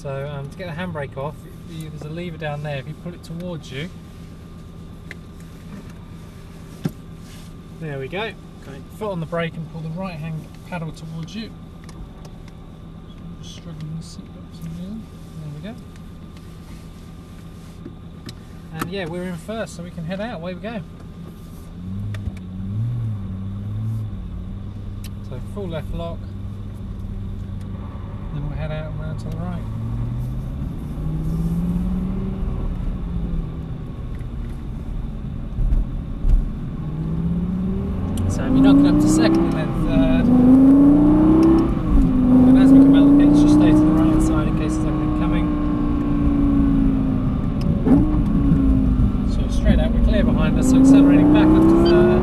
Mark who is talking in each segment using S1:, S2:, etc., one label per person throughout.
S1: So to get the handbrake off, there's a lever down there. If you pull it towards you, there we go. Okay. Foot on the brake and pull the right hand paddle towards you. So just struggling with the seat belts in there. There we go. And yeah, we're in first, so we can head out. Away we go. So full left lock. Then we'll head out and round to the right. So we're knocking up to second and then third. And as we come out the pits, just stay to the right hand side in case there's anything coming. So straight out, we're clear behind us, so accelerating back up to third.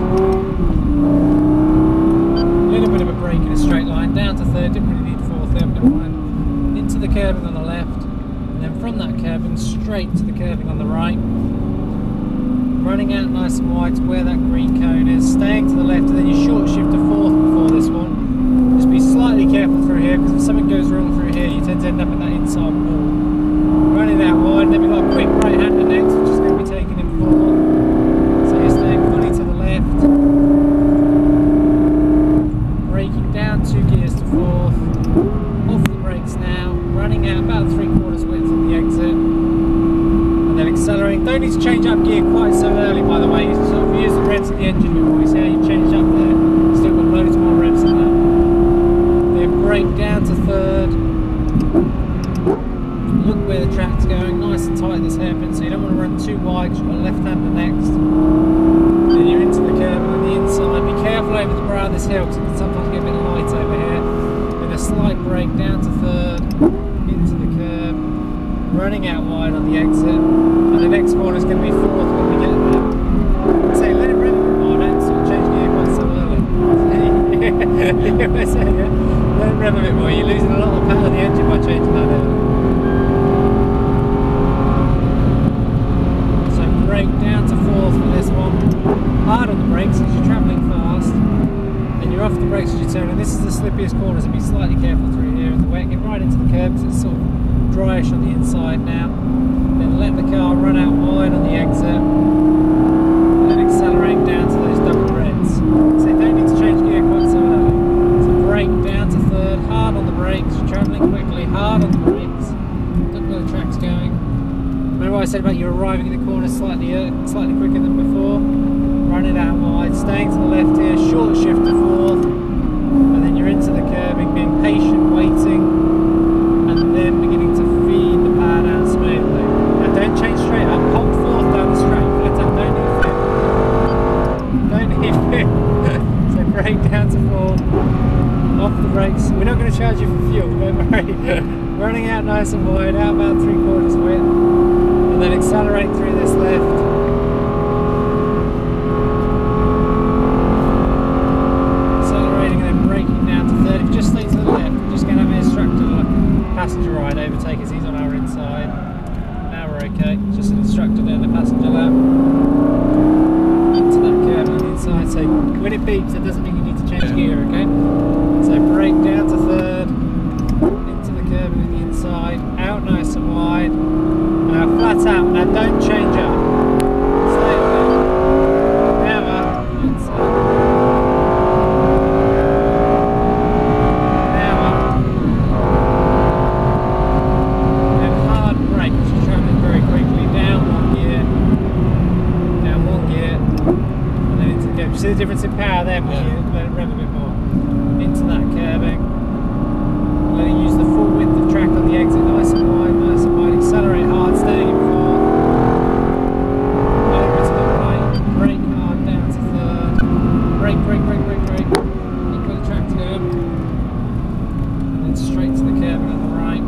S1: A little bit of a break in a straight line, down to third, didn't really need fourth there, but one. Into the curbing on the left, and then from that curbing straight to the curbing on the right. Running out nice and wide to where that green cone is, staying to the left, and then you short shift to fourth before this one. Just be slightly careful through here, because if something goes wrong through here, you tend to end up in that inside wall. Running out wide, and then we've got a quick right hander next, which is going to be taking him forward. So you're staying fully to the left, braking down 2 gears to fourth, off the brakes now, running out about 3/4 width on the exit. Then accelerating. Don't need to change up gear quite so early, by the way. You sort of use the revs of the engine before you see how you change up there. Still got loads more revs in that. Then brake down to third. Look where the track's going, nice and tight this hairpin, so you don't want to run too wide. You've got a left-hander next. Then you're into the curve on the inside. Be careful over the brow of this hill because it can sometimes get a bit light over here. Then a slight brake down to third, into the curve. Running out wide on the exit, and the next corner is going to be fourth when we get there. Say, let it rev a bit more, don't sort of change gear quite so early. Let it rev a bit more, you're losing a lot of power of the engine by changing that early. So brake down to fourth for this one. Hard on the brakes because you're travelling fast. Then you're off the brakes as you turn, and this is the slippiest corner, so be slightly careful through here in the wet. Get right into the curb because it's sort of dryish on the inside now. Then let the car run out wide on the exit, and then accelerating down to those double reds. So you don't need to change gear quite so early. So brake down to third, hard on the brakes, you're travelling quickly, hard on the brakes. Look where the track's going. Remember what I said about you arriving in the corner slightly quicker than before? Run it out wide, staying to the left here, short shift to fourth, and then you're into the curbing, being patient, waiting. And then beginning to feed the power down smoothly. Now don't change straight up, hold fourth down the straight, don't need fit. So brake down to fourth, off the brakes. We're not going to charge you for fuel, don't worry. Running out nice and wide, out about 3/4 width, and then accelerate through this left. Accelerating and then braking down to third. If you just stay to the left, we're just going to have an instructor passenger ride overtake as he's on our inside. Now we're okay, just an instructor doing the passenger lap. Into that curve on the inside, so when it beeps it doesn't mean you need to change gear, okay? So brake down to third, into the curve on the inside, out nice and wide. Now flat out, now don't change up. Stay there. Now up, inside. See the difference in power there, but you let it rev a bit more. Into that curbing. Let it use the full width of track on the exit, nice and wide, accelerate hard, staying in fourth. Over to the right, brake hard down to third. Brake. Look where the track's going. And then straight to the curbing on the right.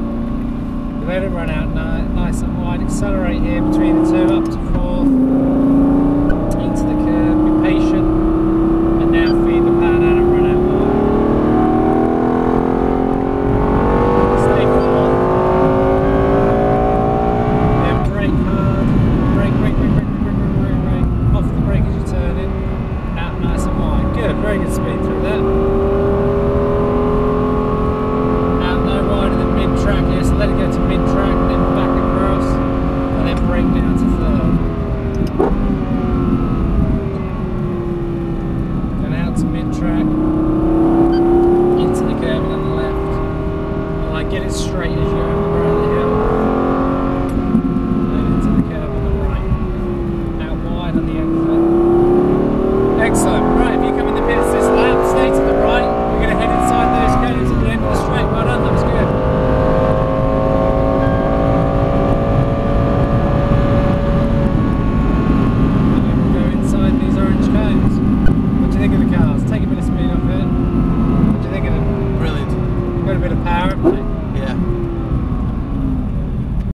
S1: Let it run out nice and wide, accelerate here between the two, up to fourth. Into the curb, be patient. Now feed the power down and run out wide. Stay fourth. Then brake hard. Brake. Off the brake as you turn it. Out nice and wide. Good, very good speed through that. Out no wider than mid-track here, so let it go to mid-track. next time.